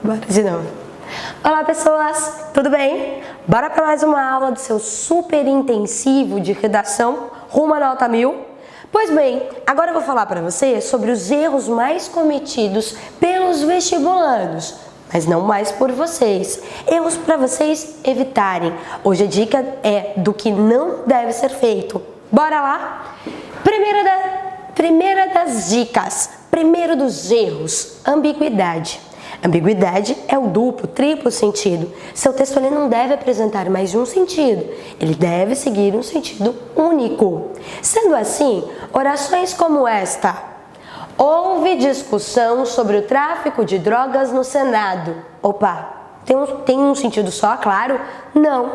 Bora de novo. Olá pessoas, tudo bem? Bora para mais uma aula do seu super intensivo de redação rumo à nota 1000? Pois bem, agora eu vou falar para você sobre os erros mais cometidos pelos vestibulandos, mas não mais por vocês. Erros para vocês evitarem. Hoje a dica é do que não deve ser feito. Bora lá? Primeira das dicas, primeiro dos erros, ambiguidade. Ambiguidade é o duplo, triplo sentido. Seu texto ele não deve apresentar mais de um sentido, ele deve seguir um sentido único. Sendo assim, orações como esta: houve discussão sobre o tráfico de drogas no Senado. Opa, tem um sentido só, claro? Não.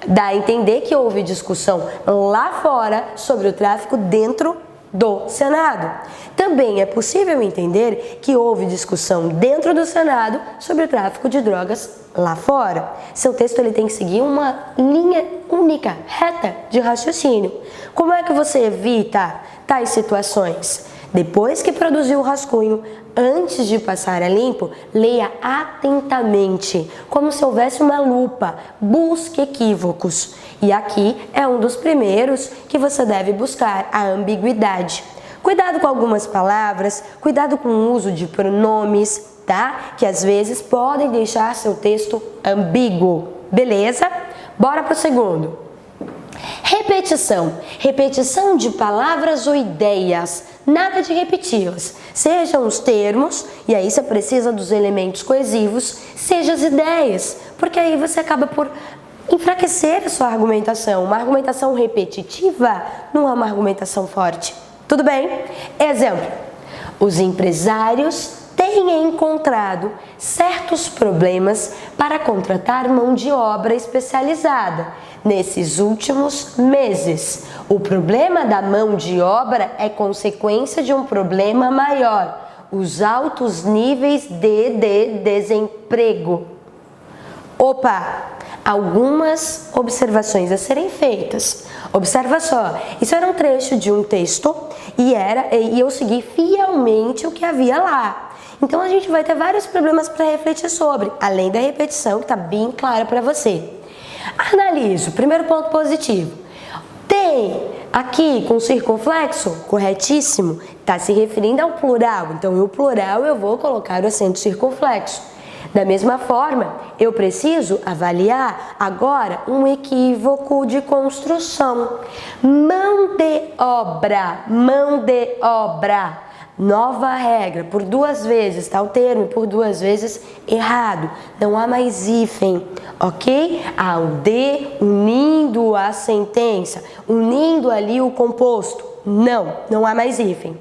Dá a entender que houve discussão lá fora sobre o tráfico dentro do Senado. Também é possível entender que houve discussão dentro do Senado sobre o tráfico de drogas lá fora. Seu texto ele tem que seguir uma linha única, reta de raciocínio. Como é que você evita tais situações? Depois que produziu o rascunho, antes de passar a limpo, leia atentamente, como se houvesse uma lupa, busque equívocos. E aqui é um dos primeiros que você deve buscar, a ambiguidade. Cuidado com algumas palavras, cuidado com o uso de pronomes, tá? Que às vezes podem deixar seu texto ambíguo, beleza? Bora pro segundo. Repetição. Repetição de palavras ou ideias. Nada de repeti-las. Sejam os termos, e aí você precisa dos elementos coesivos, seja as ideias, porque aí você acaba por enfraquecer a sua argumentação. Uma argumentação repetitiva não é uma argumentação forte. Tudo bem? Exemplo: os empresários têm encontrado certos problemas para contratar mão de obra especializada nesses últimos meses. O problema da mão de obra é consequência de um problema maior: os altos níveis de desemprego. Opa! Algumas observações a serem feitas. Observa só, isso era um trecho de um texto e eu segui fielmente o que havia lá. Então a gente vai ter vários problemas para refletir sobre, além da repetição que está bem clara para você. Analise o primeiro ponto positivo. Tem aqui com circunflexo, corretíssimo, está se referindo ao plural, então no plural eu vou colocar o acento circunflexo. Da mesma forma, eu preciso avaliar agora um equívoco de construção. Mão de obra, mão de obra. Nova regra, por duas vezes, tá o termo, por duas vezes errado. Não há mais hífen, ok? Há o de unindo a sentença, unindo ali o composto. Não há mais hífen.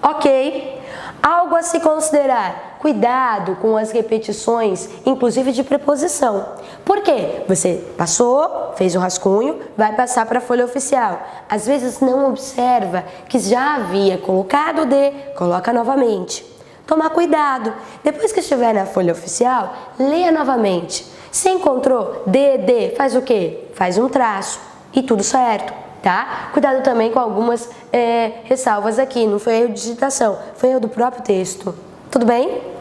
Ok? Algo a se considerar. Cuidado com as repetições, inclusive de preposição. Por quê? Você passou, fez o rascunho, vai passar para a folha oficial. Às vezes não observa que já havia colocado o de, coloca novamente. Tomar cuidado. Depois que estiver na folha oficial, leia novamente. Se encontrou de, faz o quê? Faz um traço e tudo certo. Tá? Cuidado também com algumas ressalvas aqui, não foi erro de digitação, foi erro do próprio texto. Tudo bem?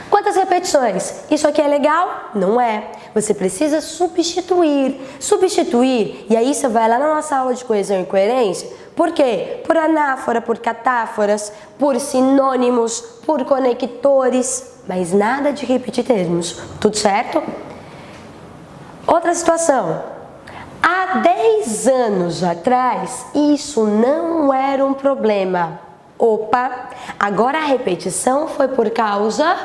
Quantas repetições? Isso aqui é legal? Não é. Você precisa substituir, e aí você vai lá na nossa aula de coesão e coerência. Por quê? Por anáfora, por catáforas, por sinônimos, por conectores, mas nada de repetir termos. Tudo certo? Outra situação. Há 10 anos atrás, isso não era um problema. Opa, agora a repetição foi por causa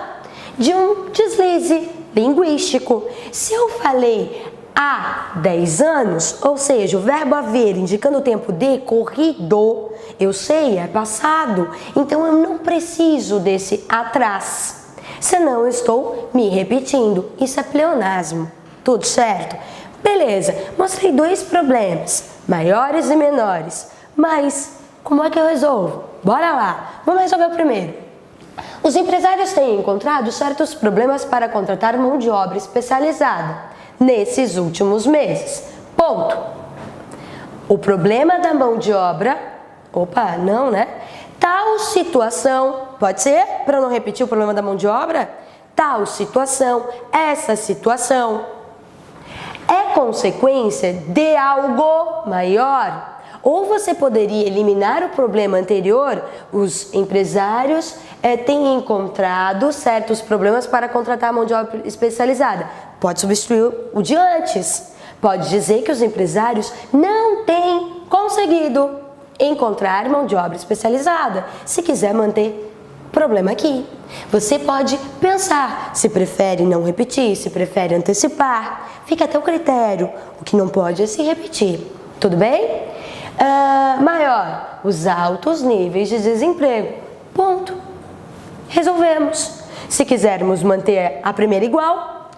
de um deslize linguístico. Se eu falei há 10 anos, ou seja, o verbo haver indicando o tempo decorrido, eu sei, é passado, então eu não preciso desse atrás, senão eu estou me repetindo. Isso é pleonasmo. Tudo certo? Beleza, mostrei dois problemas, maiores e menores, mas como é que eu resolvo? Bora lá, vamos resolver o primeiro. Os empresários têm encontrado certos problemas para contratar mão de obra especializada nesses últimos meses. Ponto. O problema da mão de obra, tal situação, pode ser, para não repetir o problema da mão de obra, tal situação, essa situação é consequência de algo maior. Ou você poderia eliminar o problema anterior, os empresários têm encontrado certos problemas para contratar mão de obra especializada. Pode substituir o de antes. Pode dizer que os empresários não têm conseguido encontrar mão de obra especializada. Se quiser manter problema aqui. Você pode pensar se prefere não repetir, se prefere antecipar. Fica a teu critério. O que não pode é se repetir. Tudo bem? Maior, os altos níveis de desemprego. Ponto. Resolvemos. Se quisermos manter a primeira igual,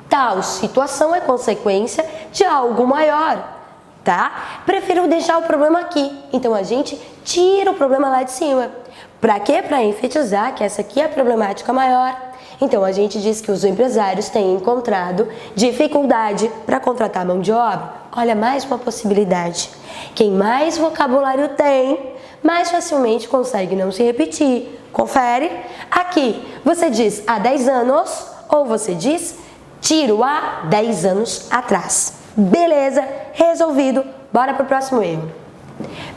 tal situação é consequência de algo maior, tá? Prefiro deixar o problema aqui. Então a gente tira o problema lá de cima. Para quê? Para enfatizar que essa aqui é a problemática maior. Então a gente diz que os empresários têm encontrado dificuldade para contratar mão de obra. Olha, mais uma possibilidade. Quem mais vocabulário tem, mais facilmente consegue não se repetir. Confere. Aqui, você diz há 10 anos ou você diz tiro há 10 anos atrás. Beleza, resolvido. Bora para o próximo erro.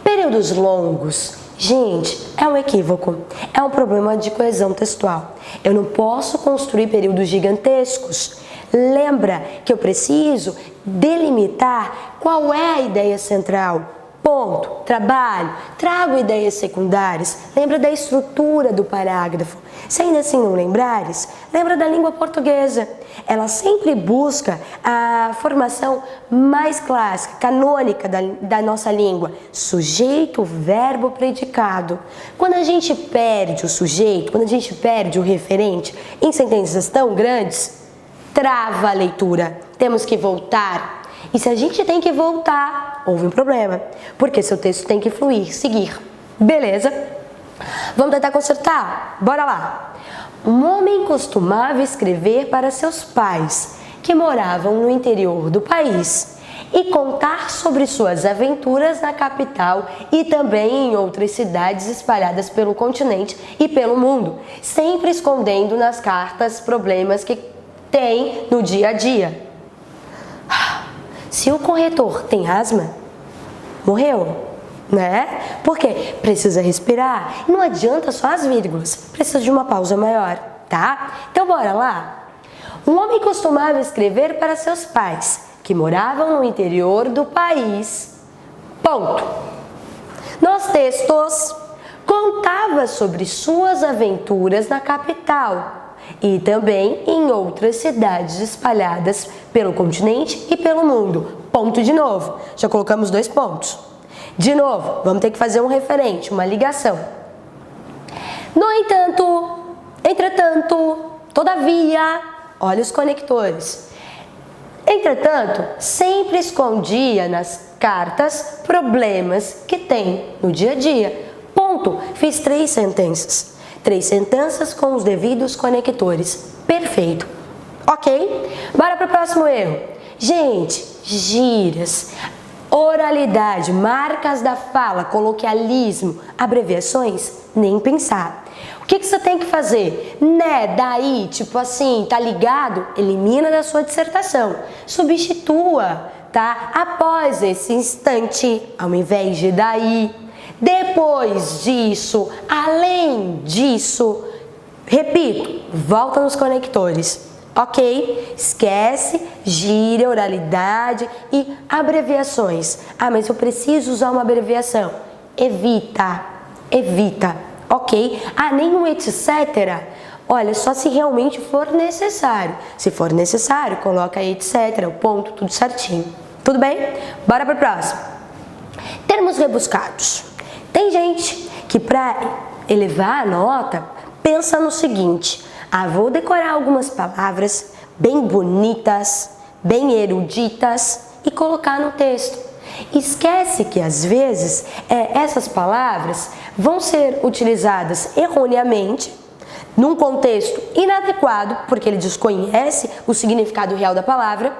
Períodos longos. Gente, é um equívoco. É um problema de coesão textual. Eu não posso construir períodos gigantescos. Lembra que eu preciso delimitar qual é a ideia central. Ponto, trabalho, trago ideias secundárias, lembra da estrutura do parágrafo. Se ainda assim não lembrares, lembra da língua portuguesa. Ela sempre busca a formação mais clássica, canônica da nossa língua. Sujeito, verbo, predicado. Quando a gente perde o sujeito, quando a gente perde o referente em sentenças tão grandes, trava a leitura. Temos que voltar. E se a gente tem que voltar, houve um problema, porque seu texto tem que fluir, seguir. Beleza? Vamos tentar consertar? Bora lá! Um homem costumava escrever para seus pais, que moravam no interior do país, e contar sobre suas aventuras na capital e também em outras cidades espalhadas pelo continente e pelo mundo, sempre escondendo nas cartas problemas que tem no dia a dia. Se o corretor tem asma, morreu, né? Porque precisa respirar. Não adianta só as vírgulas, precisa de uma pausa maior, tá? Então bora lá. Um homem costumava escrever para seus pais, que moravam no interior do país. Ponto. Nos textos, contava sobre suas aventuras na capital e também em outras cidades espalhadas pelo continente e pelo mundo. Ponto de novo. Já colocamos 2 pontos. De novo, vamos ter que fazer um referente, uma ligação. No entanto, entretanto, todavia, olha os conectores. Entretanto, sempre escondia nas cartas problemas que tem no dia a dia. Ponto. Fiz 3 sentenças. 3 sentenças com os devidos conectores. Perfeito. Ok? Bora para o próximo erro. Gente, gírias, oralidade, marcas da fala, coloquialismo, abreviações, nem pensar. O que você tem que fazer? Né, daí, tipo assim, tá ligado? Elimina da sua dissertação. Substitua, tá? Após esse instante, ao invés de daí. Depois disso, além disso, repito, volta nos conectores, ok? Esquece gíria, oralidade e abreviações. Ah, mas eu preciso usar uma abreviação. Evita, ok? Ah, nenhum etc. Olha, só se realmente for necessário. Se for necessário, coloca etc, o ponto, tudo certinho. Tudo bem? Bora para o próximo. Termos rebuscados. Tem gente que para elevar a nota pensa no seguinte: vou decorar algumas palavras bem bonitas, bem eruditas e colocar no texto. Esquece que às vezes essas palavras vão ser utilizadas erroneamente, num contexto inadequado, porque ele desconhece o significado real da palavra,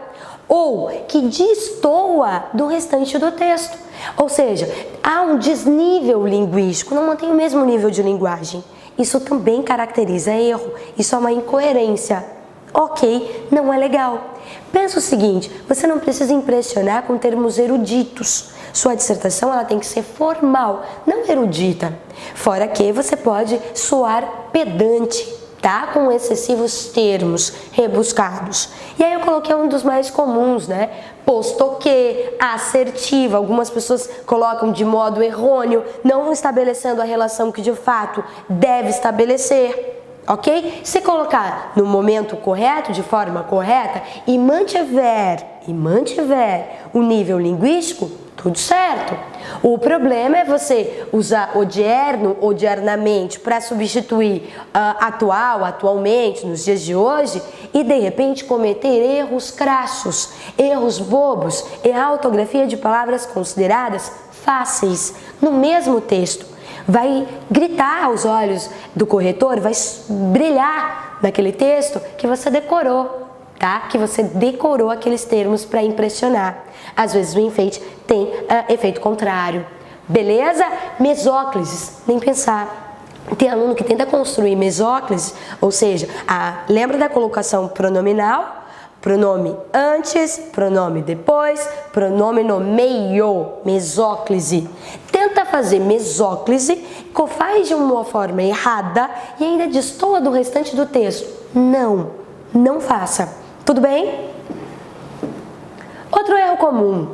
ou que destoa do restante do texto. Ou seja, há um desnível linguístico, não mantém o mesmo nível de linguagem. Isso também caracteriza erro, isso é uma incoerência. Ok, não é legal. Pensa o seguinte, você não precisa impressionar com termos eruditos. Sua dissertação ela tem que ser formal, não erudita. Fora que você pode soar pedante, tá? Com excessivos termos rebuscados. E aí eu coloquei um dos mais comuns, né? Posto que, assertiva, algumas pessoas colocam de modo errôneo, não estabelecendo a relação que de fato deve estabelecer. Ok? Se colocar no momento correto, de forma correta, e mantiver o nível linguístico, tudo certo. O problema é você usar odierno, odiernamente, para substituir atualmente, nos dias de hoje, e de repente cometer erros crassos, erros bobos, errar a ortografia de palavras consideradas fáceis no mesmo texto. Vai gritar aos olhos do corretor, vai brilhar naquele texto que você decorou, tá? Que você decorou aqueles termos para impressionar. Às vezes o enfeite tem efeito contrário. Beleza? Mesóclises, nem pensar. Tem aluno que tenta construir mesóclises, ou seja, lembra da colocação pronominal? Pronome antes, pronome depois, pronome no meio, mesóclise. Tenta fazer mesóclise, faz de uma forma errada e ainda destoa do restante do texto. Não faça. Tudo bem? Outro erro comum,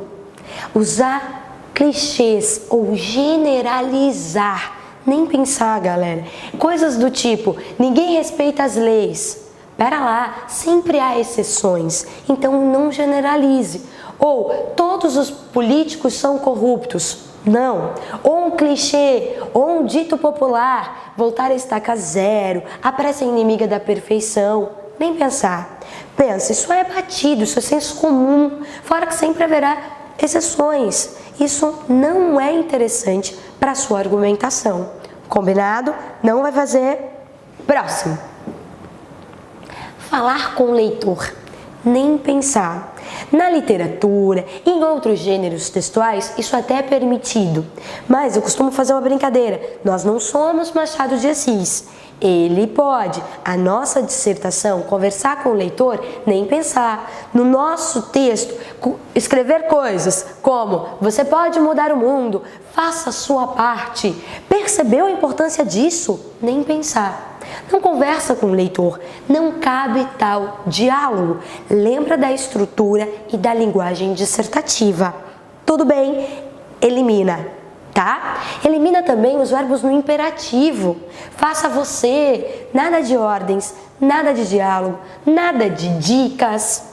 usar clichês ou generalizar. Nem pensar, galera. Coisas do tipo, ninguém respeita as leis. Pera lá, sempre há exceções, então não generalize. Ou todos os políticos são corruptos. Não. Ou um clichê, ou um dito popular, voltar a estaca zero, a pressa inimiga da perfeição. Nem pensar. Pensa, isso é batido, isso é senso comum, fora que sempre haverá exceções. Isso não é interessante para a sua argumentação. Combinado? Não vai fazer. Próximo. Falar com o leitor, nem pensar. Na literatura e em outros gêneros textuais, isso até é permitido. Mas eu costumo fazer uma brincadeira. Nós não somos Machado de Assis. Ele pode, a nossa dissertação, conversar com o leitor, nem pensar. No nosso texto, escrever coisas como: você pode mudar o mundo, faça a sua parte. Percebeu a importância disso? Nem pensar. Não conversa com o leitor, não cabe tal diálogo. Lembra da estrutura e da linguagem dissertativa. Tudo bem, elimina, tá? Elimina também os verbos no imperativo. Faça você, nada de ordens, nada de diálogo, nada de dicas.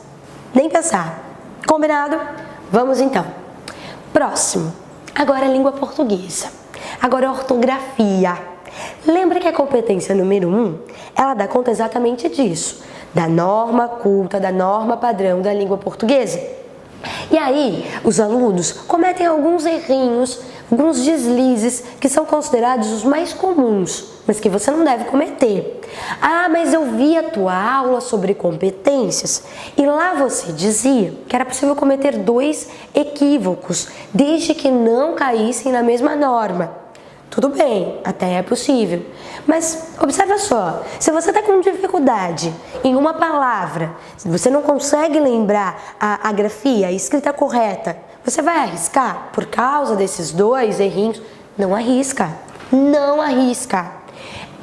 Nem pensar. Combinado? Vamos então. Próximo. Agora a língua portuguesa. Agora a ortografia. Lembra que a competência número 1, ela dá conta exatamente disso, da norma culta, da norma padrão da língua portuguesa. E aí, os alunos cometem alguns errinhos, alguns deslizes que são considerados os mais comuns, mas que você não deve cometer. Ah, mas eu vi a tua aula sobre competências e lá você dizia que era possível cometer 2 equívocos, desde que não caíssem na mesma norma. Tudo bem, até é possível. Mas observa só, se você está com dificuldade em uma palavra, se você não consegue lembrar a grafia, a escrita correta, você vai arriscar por causa desses 2 errinhos? Não arrisca, não arrisca.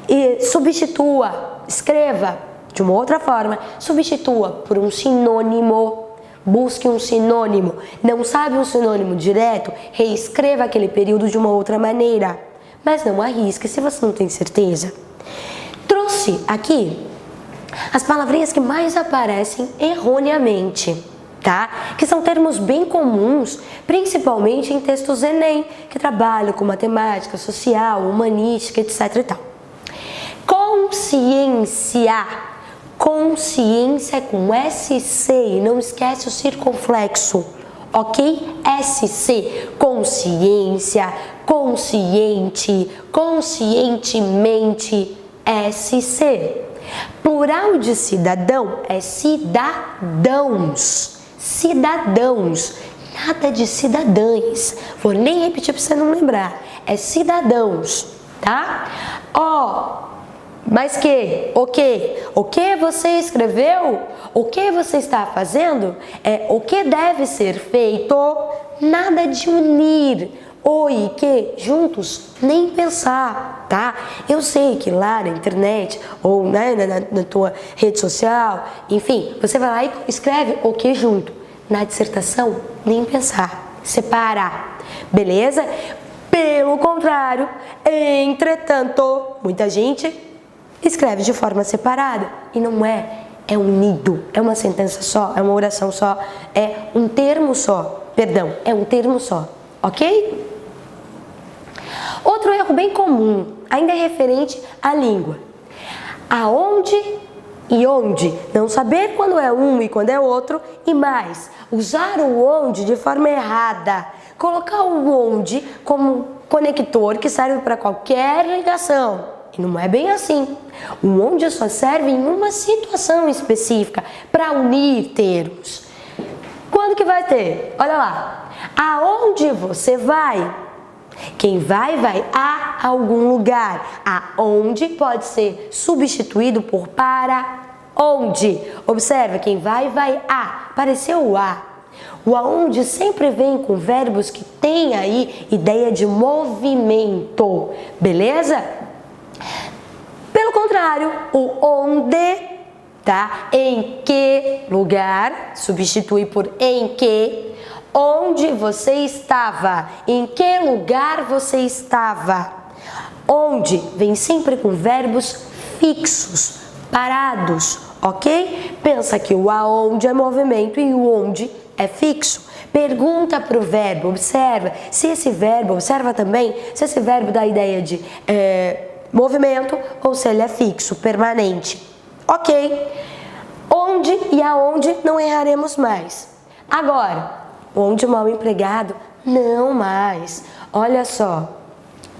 E substitua, escreva de uma outra forma, substitua por um sinônimo. Busque um sinônimo. Não sabe um sinônimo direto? Reescreva aquele período de uma outra maneira. Mas não arrisque se você não tem certeza. Trouxe aqui as palavrinhas que mais aparecem erroneamente, tá? Que são termos bem comuns, principalmente em textos Enem, que trabalham com matemática, social, humanística, etc e tal. Consciência. Consciência com SC e não esquece o circunflexo, ok? SC, consciência, consciente, conscientemente, SC. Plural de cidadão é cidadãos, cidadãos, nada de cidadãs. Vou nem repetir para você não lembrar, é cidadãos, tá? Ó, Mas que? O que? O que você escreveu? O que você está fazendo? O que deve ser feito? Nada de unir o e que juntos, nem pensar, tá? Eu sei que lá na internet ou né, na tua rede social, enfim, você vai lá e escreve o que junto. Na dissertação, nem pensar, separar, beleza? Pelo contrário, entretanto, muita gente escreve de forma separada e não é unido, é uma sentença só, é uma oração só, é um termo só, perdão, é um termo só, ok? Outro erro bem comum, ainda é referente à língua. Aonde e onde, não saber quando é um e quando é outro, e mais, usar o onde de forma errada, colocar o onde como conector que serve para qualquer ligação. E não é bem assim. O onde só serve em uma situação específica para unir termos. Quando que vai ter? Olha lá. Aonde você vai? Quem vai a algum lugar. Aonde pode ser substituído por para onde. Observa, quem vai a. Apareceu o a. O aonde sempre vem com verbos que têm aí ideia de movimento. Beleza? Pelo contrário, o onde, tá? Em que lugar, substitui por em que. Onde você estava? Em que lugar você estava? Onde vem sempre com verbos fixos, parados, ok? Pensa que o aonde é movimento e o onde é fixo. Pergunta para o verbo, observa se esse verbo, observa também se esse verbo dá a ideia de movimento ou se ele é fixo, permanente. Ok? Onde e aonde não erraremos mais. Agora, onde mal empregado, não mais. Olha só,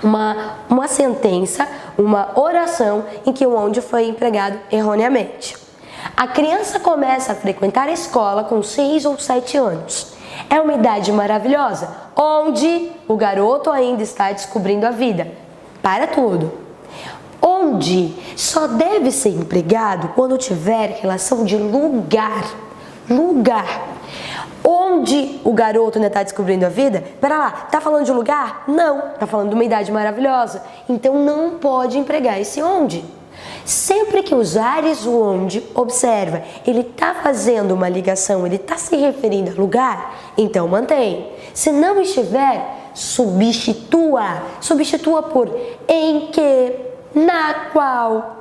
uma sentença, uma oração em que o onde foi empregado erroneamente. A criança começa a frequentar a escola com 6 ou 7 anos. É uma idade maravilhosa, onde o garoto ainda está descobrindo a vida. Para tudo. Onde só deve ser empregado quando tiver relação de lugar. Lugar. Onde o garoto ainda está descobrindo a vida? Pera lá, tá falando de lugar? Não, tá falando de uma idade maravilhosa. Então não pode empregar esse onde. Sempre que usares o onde, observa, ele está fazendo uma ligação, ele está se referindo a lugar, então mantém. Se não estiver, substitua. Substitua por em que, na qual,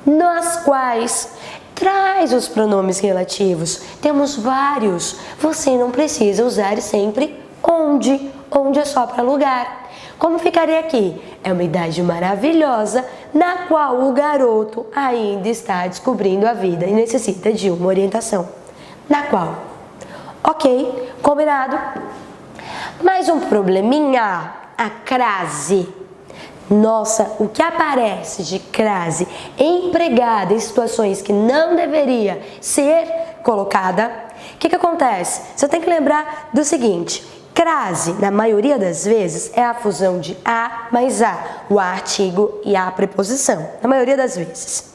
nas quais. Traz os pronomes relativos. Temos vários. Você não precisa usar sempre onde. Onde é só para lugar. Como ficaria aqui? É uma idade maravilhosa na qual o garoto ainda está descobrindo a vida e necessita de uma orientação. Na qual? Ok, combinado? Mais um probleminha. A crase. Nossa, o que aparece de crase empregada em situações que não deveria ser colocada, o que acontece? Você tem que lembrar do seguinte, crase, na maioria das vezes, é a fusão de a mais a, o artigo e a preposição, na maioria das vezes.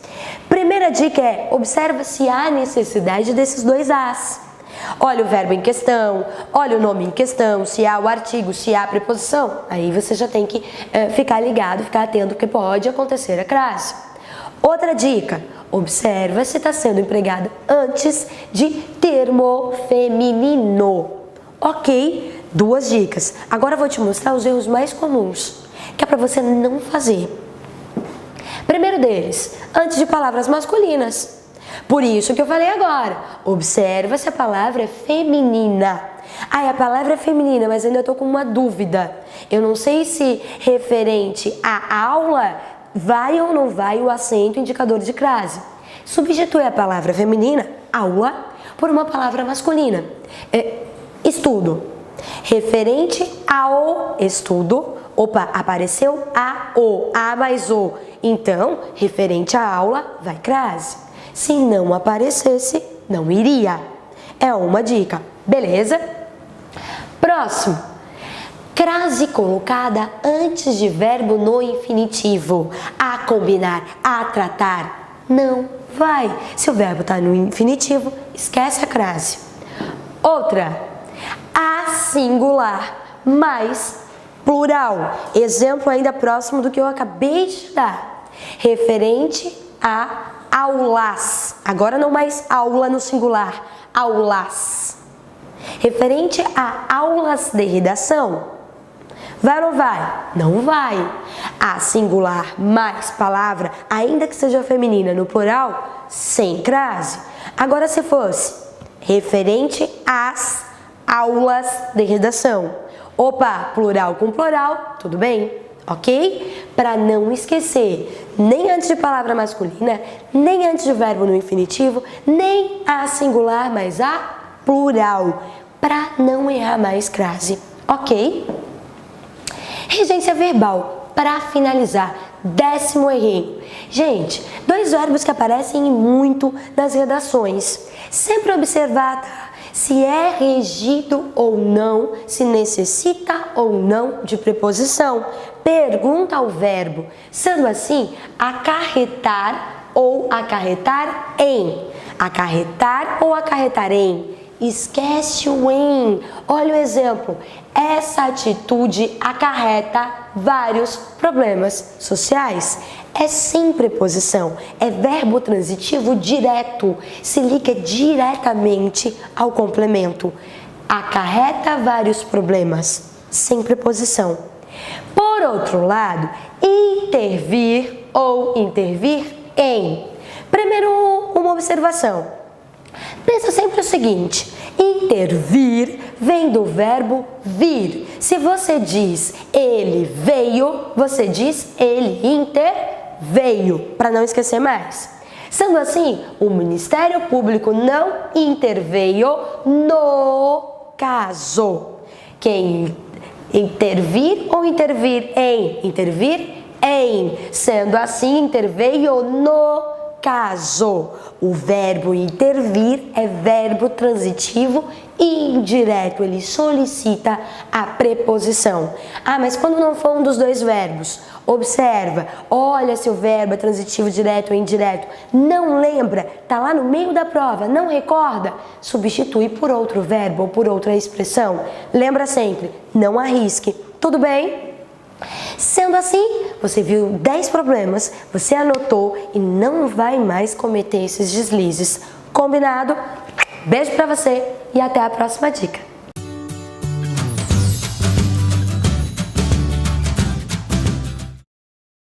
Primeira dica é, observa se há necessidade desses dois as. Olha o verbo em questão, olha o nome em questão, se há o artigo, se há a preposição. Aí você já tem que ficar ligado, ficar atento, porque pode acontecer a crase. Outra dica, observa se está sendo empregada antes de termo feminino. Ok? 2 dicas. Agora eu vou te mostrar os erros mais comuns, que é para você não fazer. Primeiro deles, antes de palavras masculinas. Por isso que eu falei agora, observa se a palavra é feminina. A palavra é feminina, mas ainda estou com uma dúvida. Eu não sei se referente à aula vai ou não vai o acento indicador de crase. Substitui a palavra feminina, aula, por uma palavra masculina. Estudo. Referente ao estudo, opa, apareceu a mais o. Então, referente à aula, vai crase. Se não aparecesse, não iria. É uma dica, beleza? Próximo. Crase colocada antes de verbo no infinitivo. A combinar, a tratar, não vai. Se o verbo está no infinitivo, esquece a crase. Outra, a singular mais plural. Exemplo ainda próximo do que eu acabei de dar. Referente a aulas. Agora não mais aula no singular, aulas. Referente a aulas de redação. Vai ou não vai? Não vai. A singular mais palavra, ainda que seja feminina no plural, sem crase. Agora se fosse referente às aulas de redação. Opa, plural com plural, tudo bem? Ok? Para não esquecer, nem antes de palavra masculina, nem antes de verbo no infinitivo, nem a singular mais a plural. Para não errar mais crase, ok? Regência verbal, para finalizar, 10º errinho. Gente, 2 verbos que aparecem muito nas redações. Sempre observar, tá? Se é regido ou não, se necessita ou não de preposição. Pergunta ao verbo. Sendo assim, acarretar ou acarretar em. Acarretar ou acarretar em. Esquece o em. Olha o exemplo. Essa atitude acarreta vários problemas sociais. É sem preposição, é verbo transitivo direto, se liga diretamente ao complemento. Acarreta vários problemas, sem preposição. Por outro lado, intervir ou intervir em. Primeiro, uma observação. Pensa sempre o seguinte, intervir vem do verbo vir. Se você diz ele veio, você diz ele interveio, para não esquecer mais. Sendo assim, o Ministério Público não interveio no caso. Quem intervir ou intervir em? Intervir em. Sendo assim, interveio no caso. O verbo intervir é verbo transitivo e indireto, ele solicita a preposição. Ah, mas quando não for um dos dois verbos? Observa, olha se o verbo é transitivo direto ou indireto. Não lembra, tá lá no meio da prova, não recorda? Substitui por outro verbo ou por outra expressão. Lembra sempre, não arrisque. Tudo bem? Sendo assim, você viu 10 problemas, você anotou e não vai mais cometer esses deslizes. Combinado? Beijo pra você e até a próxima dica.